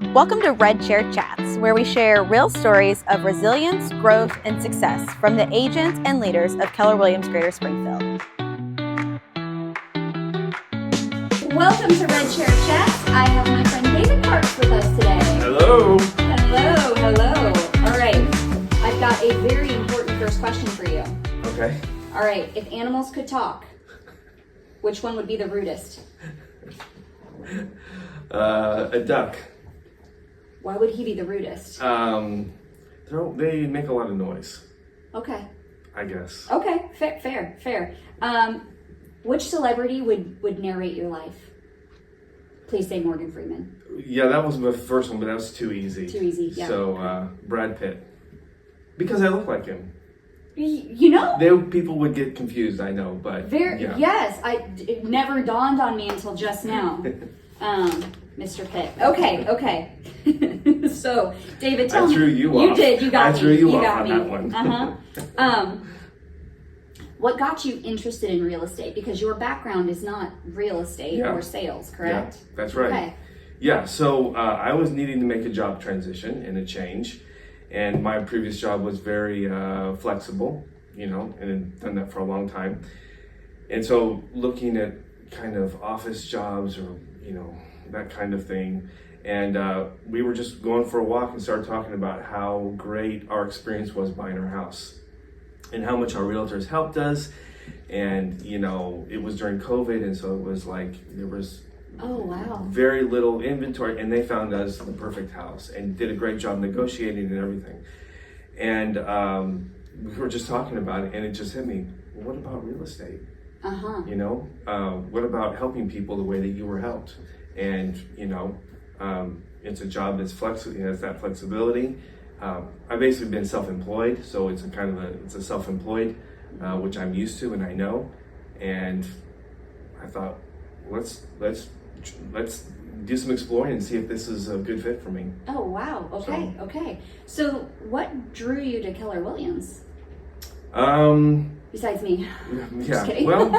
Welcome to Red Chair Chats, where we share real stories of resilience, growth, and success from the agents and leaders of Keller Williams Greater Springfield. Welcome to Red Chair Chats. I have my friend David Parks with us today. Hello. Hello. All right. I've got a very important first question for you. Okay. All right. If animals could talk, which one would be the rudest? A duck. Why would he be the rudest? They make a lot of noise, Okay. I guess. Okay. Fair. Which celebrity would narrate your life? Please say Morgan Freeman. Yeah, that was my first one, but that was too easy. Too easy, yeah. So, Brad Pitt. Because I look like him. You know? People would get confused, I know, but yeah. Yes, it never dawned on me until just now. Mr. Pitt. Okay. So, David, tell me. I threw you off. You did. You got me. I threw you off got on me. that one. What got you interested in real estate? Because your background is not real estate or sales, correct? Yeah, that's right. Okay. Yeah, so I was needing to make a job transition and a change. And my previous job was very flexible, and had done that for a long time. And so looking at kind of office jobs or, that kind of thing. And we were just going for a walk and started talking about how great our experience was buying our house and how much our realtors helped us. And, it was during COVID. And so it was like, there was very little inventory, and they found us the perfect house and did a great job negotiating and everything. And we were just talking about it, and it just hit me. What about real estate? What about helping people the way that you were helped? And it's a job that's flexible, has that flexibility. I've basically been self-employed, so it's a self-employed, which I'm used to and I know. And I thought, let's do some exploring and see if this is a good fit for me. Oh, wow. Okay. So what drew you to Keller Williams? Besides me. Yeah. Just kidding. Well,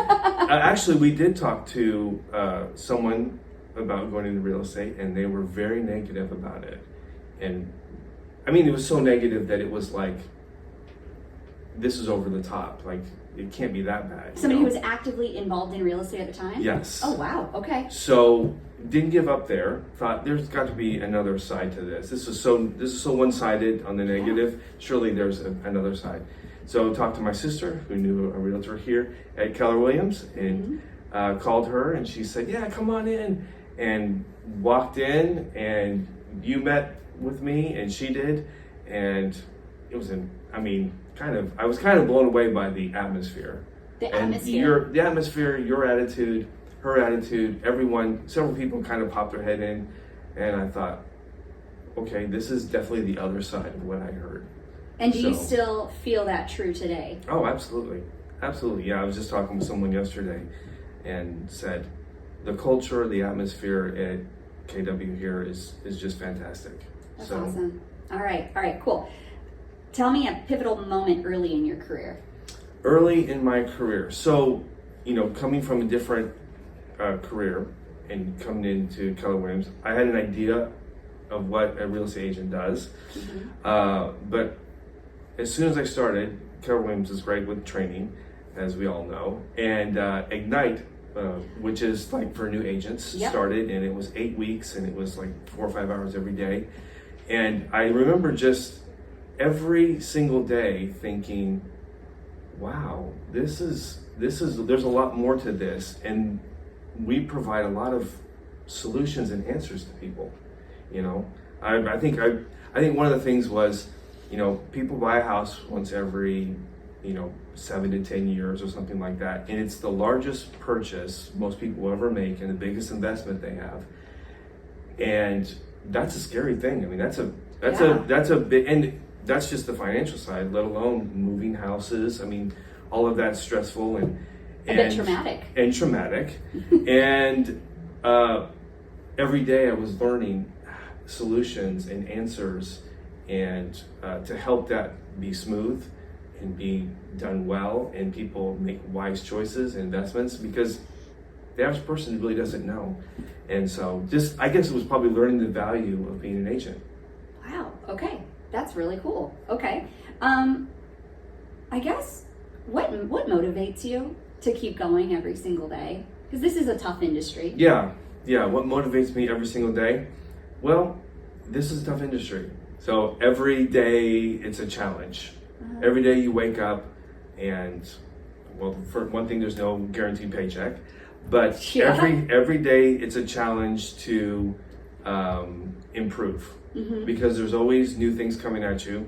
actually, we did talk to someone about going into real estate, and they were very negative about it. And I mean, it was so negative that it was like, this is over the top. Like, it can't be that bad. Somebody who was actively involved in real estate at the time? Yes. Oh, wow. Okay. So didn't give up there. Thought there's got to be another side to this. This is so one-sided on the negative. Yeah. Surely there's another side. So talked to my sister, who knew a realtor here at Keller Williams, and called her, and she said, "Yeah, come on in." And walked in, and you met with me, and she did, and it was I was kind of blown away by the atmosphere. The atmosphere, your attitude, her attitude, several people kind of popped their head in, and I thought, okay, this is definitely the other side of what I heard. And do you still feel that true today? Oh, absolutely. Yeah, I was just talking with someone yesterday and said, the culture, the atmosphere at KW here is just fantastic. That's awesome. All right, cool. Tell me a pivotal moment early in your career. Early in my career. So, coming from a different career and coming into Keller Williams, I had an idea of what a real estate agent does. But as soon as I started, Keller Williams is great with training, as we all know. And Ignite, which is like for new agents, started, and it was 8 weeks, and it was like 4 or 5 hours every day. And I remember just every single day thinking, wow, there's a lot more to this, and we provide a lot of solutions and answers to people. I think one of the things was, people buy a house once every 7 to 10 years or something like that, and it's the largest purchase most people will ever make and the biggest investment they have, and that's a scary thing. I mean, that's a big, and that's just the financial side, let alone moving houses. I mean, all of that's stressful and a bit traumatic. And every day I was learning solutions and answers, and to help that be smooth and be done well, and people make wise choices and investments, because the average person really doesn't know. And so just, I guess it was probably learning the value of being an agent. Wow. Okay. That's really cool. Okay. I guess what motivates you to keep going every single day? Because this is a tough industry. Yeah. What motivates me every single day? Well, this is a tough industry. So every day it's a challenge. Every day you wake up and, well, for one thing, there's no guaranteed paycheck. But Yeah. every day it's a challenge to improve, because there's always new things coming at you.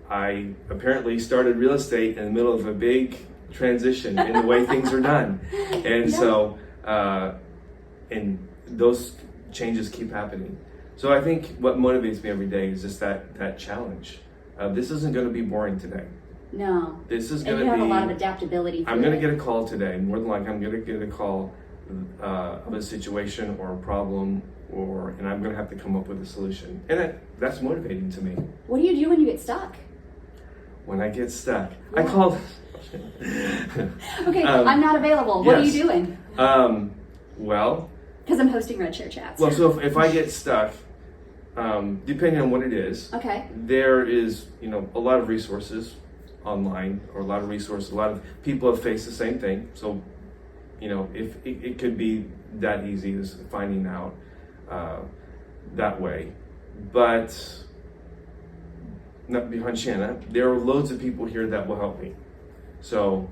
I apparently started real estate in the middle of a big transition in the way things are done, and so and those changes keep happening. So I think what motivates me every day is just that challenge. This isn't going to be boring today. No. This is And going to you be. have a lot of adaptability. I'm going to get a call today. More than likely, I'm going to get a call of a situation or a problem, and I'm going to have to come up with a solution. And that's motivating to me. What do you do when you get stuck? When I get stuck, Yeah. I call. Okay, I'm not available. What are yes. you doing? Well, Because I'm hosting Red Chair Chats. well. So if I get stuck, depending on what it is, Okay. there is a lot of resources online, or a lot of people have faced the same thing. So if it could be that easy as finding out that way. But not behind Shanna, there are loads of people here that will help me. So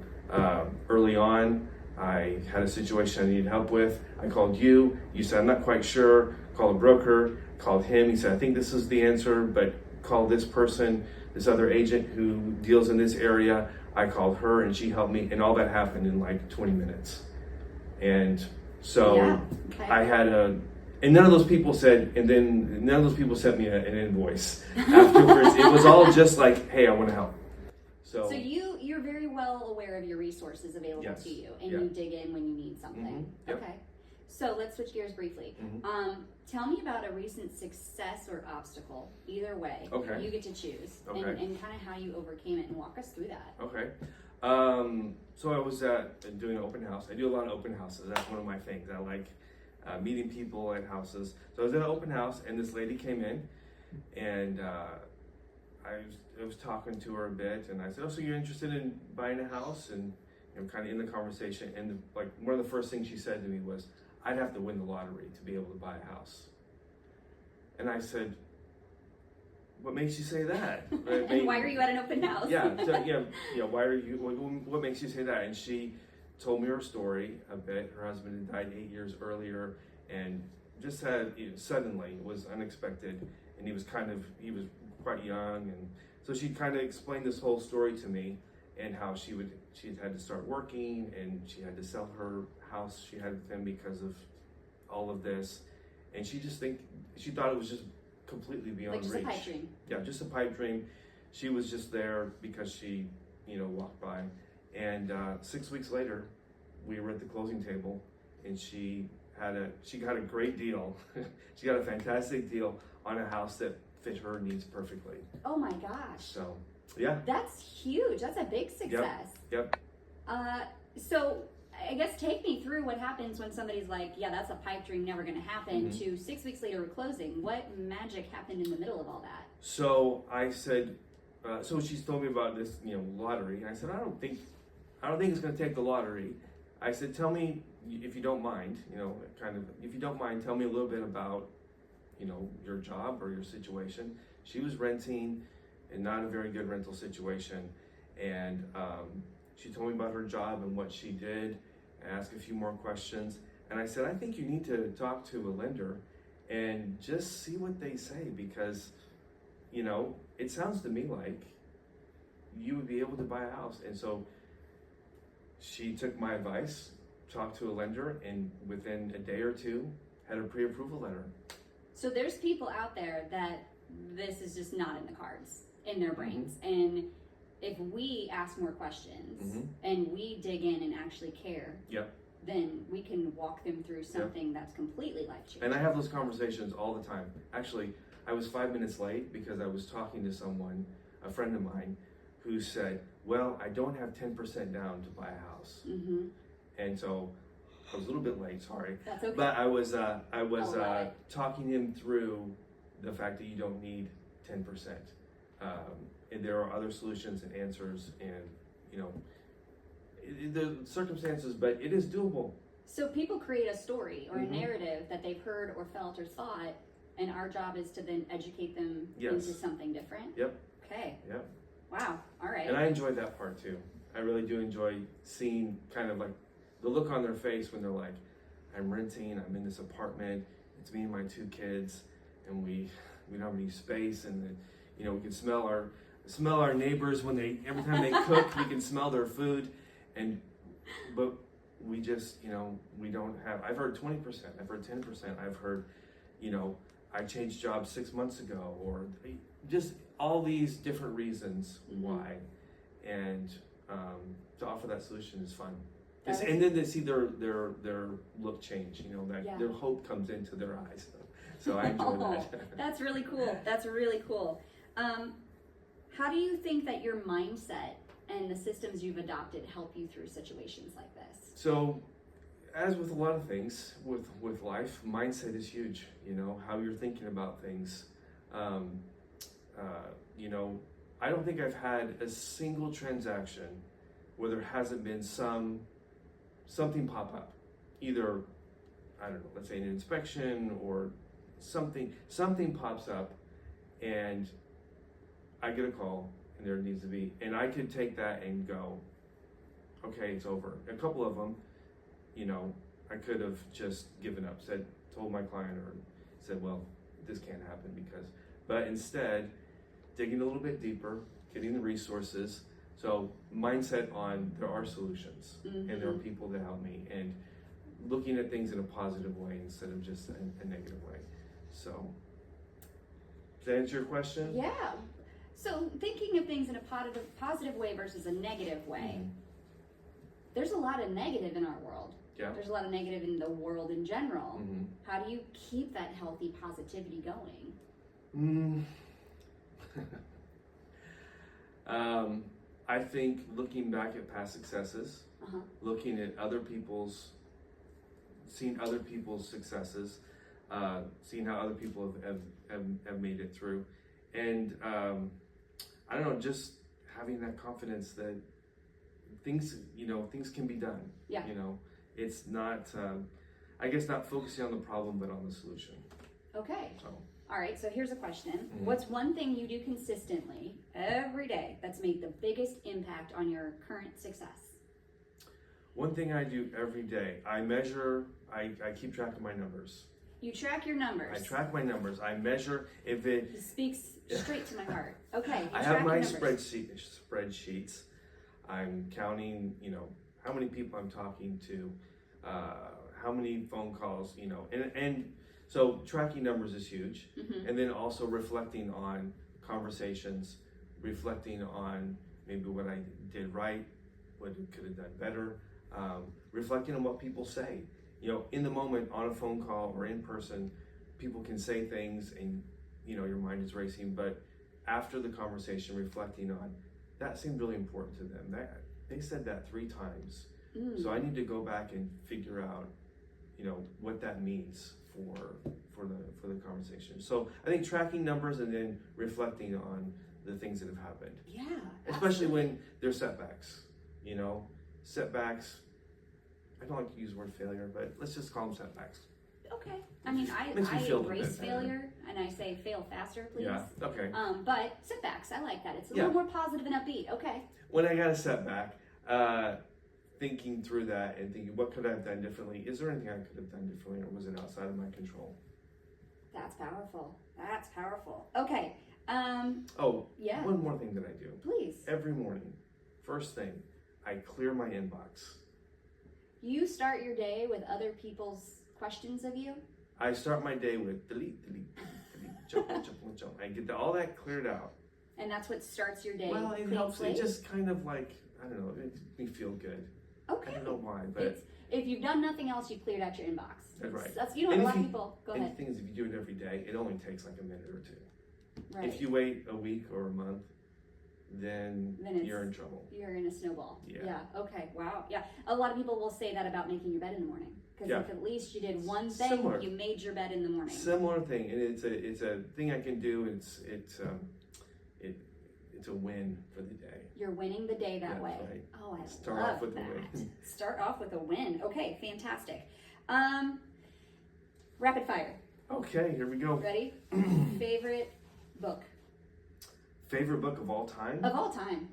early on, I had a situation I needed help with. I called you. You said, I'm not quite sure. Call a broker. Called him. He said, I think this is the answer, but call this person, this other agent who deals in this area. I called her and she helped me, and all that happened in like 20 minutes. And so Okay. I had and none of those people said, and then none of those people sent me an invoice afterwards. It was all just like, hey, I want to help. So you're very well aware of your resources available Yes. to you, and Yeah. you dig in when you need something. Yep. Okay. So let's switch gears briefly. Tell me about a recent success or obstacle. Either way, Okay. you get to choose, Okay. and kind of how you overcame it, and walk us through that. Okay. So I was doing an open house. I do a lot of open houses. That's one of my things. I like meeting people at houses. So I was at an open house, and this lady came in, and I was talking to her a bit, and I said, "Oh, so you're interested in buying a house?" And kind of in the conversation, and like one of the first things she said to me was, "I'd have to win the lottery to be able to buy a house." And I said, "What makes you say that?" And why are you at an open house? Yeah, so, why are you, what makes you say that? And she told me her story a bit. Her husband had died 8 years earlier, and just had, suddenly, it was unexpected, and he was quite young, and so she kind of explained this whole story to me, and how she had to start working, and she had to sell her house she had with him because of all of this, and she thought it was just completely beyond Like just reach. a pipe dream. Yeah, just a pipe dream. She was just there because she, walked by. And 6 weeks later, we were at the closing table, and she got a great deal. She got a fantastic deal on a house that fit her needs perfectly. Oh my gosh. So, yeah. That's huge. That's a big success. Yep. So I guess take me through what happens when somebody's like, yeah, that's a pipe dream, never going to happen, to 6 weeks later we're closing. What magic happened in the middle of all that? So I said, so she's told me about this, lottery. I said, I don't think it's going to take the lottery. I said, tell me, if you don't mind, if you don't mind, tell me a little bit about, your job or your situation. She was renting in not a very good rental situation. And she told me about her job and what she did, and asked a few more questions. And I said, I think you need to talk to a lender and just see what they say, because, it sounds to me like you would be able to buy a house. And so she took my advice, talked to a lender, and within a day or two had a pre-approval letter. So there's people out there that this is just not in the cards, in their brains. And if we ask more questions and we dig in and actually care, then we can walk them through something that's completely life-changing. And I have those conversations all the time. Actually, I was 5 minutes late because I was talking to someone, a friend of mine, who said, well, I don't have 10% down to buy a house. And so I was a little bit late, sorry. That's okay. But I was it. talking him through the fact that you don't need 10%. And there are other solutions and answers and, you know, the circumstances, but it is doable. So people create a story or a narrative that they've heard or felt or thought, and our job is to then educate them into something different? Yep. Okay. Yep. Wow. All right. And I enjoyed that part too. I really do enjoy seeing kind of like the look on their face when they're like, I'm renting, I'm in this apartment, it's me and my 2 kids, and we don't have any space, and then, you know, we can smell our neighbors when every time they cook, we can smell their food, but we just, you know, we don't have, I've heard 20%, I've heard 10%, I've heard, you know, I changed jobs 6 months ago, or just all these different reasons why, and to offer that solution is fun. And then to see their look change, you know, that their hope comes into their eyes. So I enjoy that. That's really cool. That's really cool. How do you think that your mindset and the systems you've adopted help you through situations like this? So, as with a lot of things with life, mindset is huge. You know, how you're thinking about things. You know, I don't think I've had a single transaction where there hasn't been something pop up. Either, I don't know, let's say an inspection or something pops up, and I get a call and there needs to be, and I could take that and go, okay, it's over. A couple of them, you know, I could have just given up, told my client or said, well, this can't happen but instead, digging a little bit deeper, getting the resources. So mindset on there are solutions and there are people that help me, and looking at things in a positive way instead of just a negative way. So, does that answer your question? Yeah. So thinking of things in a positive way versus a negative way, there's a lot of negative in our world. Yeah. There's a lot of negative in the world in general. How do you keep that healthy positivity going? I think looking back at past successes, looking at seeing other people's successes, seeing how other people have made it through, and I don't know, just having that confidence that things can be done. Yeah. You know, it's not, I guess, not focusing on the problem, but on the solution. Okay. So. All right, so here's a question. What's one thing you do consistently every day that's made the biggest impact on your current success? One thing I do every day, I measure, I keep track of my numbers. You track your numbers. I track my numbers. I measure if it... It speaks straight to my heart. Okay, I have my spreadsheets. I'm counting, you know, how many people I'm talking to, how many phone calls, you know, and so tracking numbers is huge. And then also reflecting on conversations, reflecting on maybe what I did right, what I could have done better, reflecting on what people say. You know, in the moment, on a phone call or in person, people can say things and, you know, your mind is racing, but after the conversation, reflecting on, that seemed really important to them. They said that 3 times. So I need to go back and figure out, you know, what that means for the conversation. So I think tracking numbers and then reflecting on the things that have happened. Yeah. Especially when there's setbacks. You know, setbacks. I don't like to use the word failure, but let's just call them setbacks. Okay. I mean, I embrace failure and I say fail faster, please. Yeah. Okay. But setbacks, I like that. It's a little more positive and upbeat. Okay. When I got a setback, thinking through that and thinking, what could I have done differently? Is there anything I could have done differently, or was it outside of my control? That's powerful. That's powerful. Okay. Yeah. One more thing that I do. Please. Every morning, first thing, I clear my inbox. You start your day with other people's questions of you? I start my day with delete, jump. I get all that cleared out. And that's what starts your day. Well, it helps. It just kind of like, I don't know, it makes me feel good. Okay. I don't know why, but if you've done nothing else, you cleared out your inbox. That's right. That's, you know, a lot of people. Go ahead. And the thing is, if you do it every day, it only takes like a minute or 2. Right. If you wait a week or a month, then it's- you're in trouble. You're in a snowball. Yeah. Okay. Wow. Yeah. A lot of people will say that about making your bed in the morning. Because Yeah. if at least you did one thing, Similar. you made your bed in the morning. Similar thing, and it's a thing I can do. It's a win for the day. You're winning the day that That's way. right. Oh, I Start love off with that. a win. Start off with a win. Okay, fantastic. Rapid fire. Okay, here we go. Ready? Favorite book Favorite book of all time? of all time.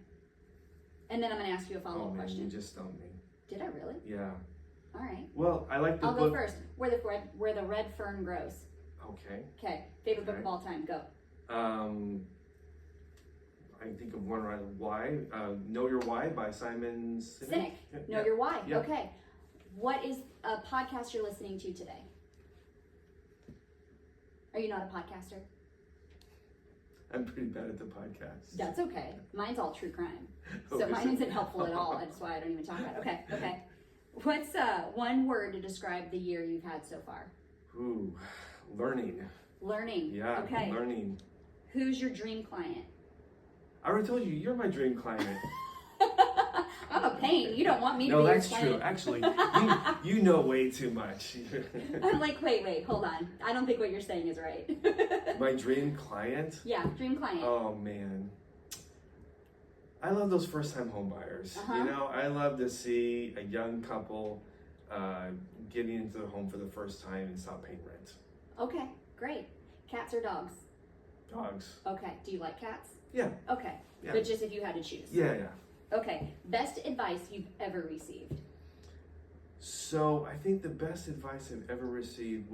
And then I'm going to ask you a Oh follow-up man, question. you just stumped me. Did I really? Yeah. All right. Well, I like the I'll book. go first. Where the red fern grows. Okay. Okay. Favorite book Okay. of all time. Go. I can think of one right. Why? Know Your Why by Simon Sinek. Sinek. Know your why. Yeah. Okay. What is a podcast you're listening to today? Are you not a podcaster? I'm pretty bad at the podcast. That's okay. Mine's all true crime. Oh, So is mine it? isn't helpful at all. That's why I don't even talk about it. Okay, okay. What's one word to describe the year you've had so far? Ooh, learning. Learning. Yeah, Okay. learning. Who's your dream client? I already told you, you're my dream client. I'm a pain. You don't want me to No, be your that's true. client. Actually, you know way too much. I'm like, wait, hold on. I don't think what you're saying is right. My dream client? Yeah, dream client. Oh man. I love those first time home buyers. Uh-huh. You know, I love to see a young couple getting into the home for the first time and stop paying rent. Okay, great. Cats or dogs? Dogs. Okay. Do you like cats? Yeah. Okay. Yeah. But just if you had to choose. Yeah. Okay. Best advice you've ever received? So I think the best advice I've ever received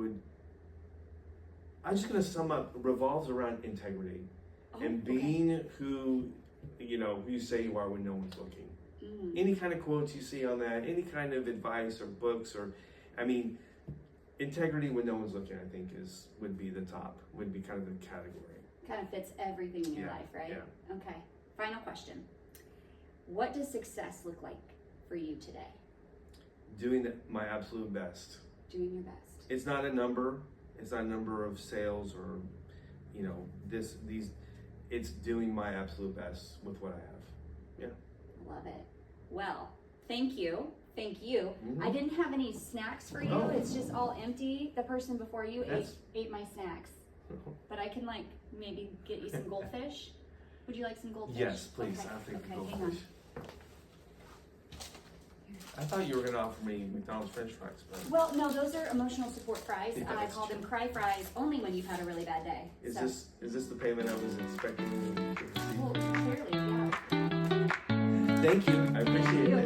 I'm just gonna sum up, revolves around integrity and okay. being who you say you are when no one's looking. Mm. Any kind of quotes you see on that, any kind of advice or books integrity when no one's looking, I think would be the top, would be kind of the category. Kind of fits everything in your Yeah, life, right? yeah. Okay. Final question. What does success look like for you today? Doing my absolute best. Doing your best. It's not a number. It's not a number of sales or, these. It's doing my absolute best with what I have. Yeah. Love it. Well, thank you. Thank you. Mhm. I didn't have any snacks for you. Oh. It's just all empty. The person before you That's- ate my snacks. But I can maybe get you some goldfish. Would you like some goldfish? Yes, please. Okay. I'll take the Okay, hang goldfish. I thought you were going to offer me McDonald's French fries, but Well, no, those are emotional support fries. Yeah, I that's call true. them cry fries only when you've had a really bad day. is So- this the payment I was expecting to receive? Well, clearly, yeah. Thank you. I appreciate it. You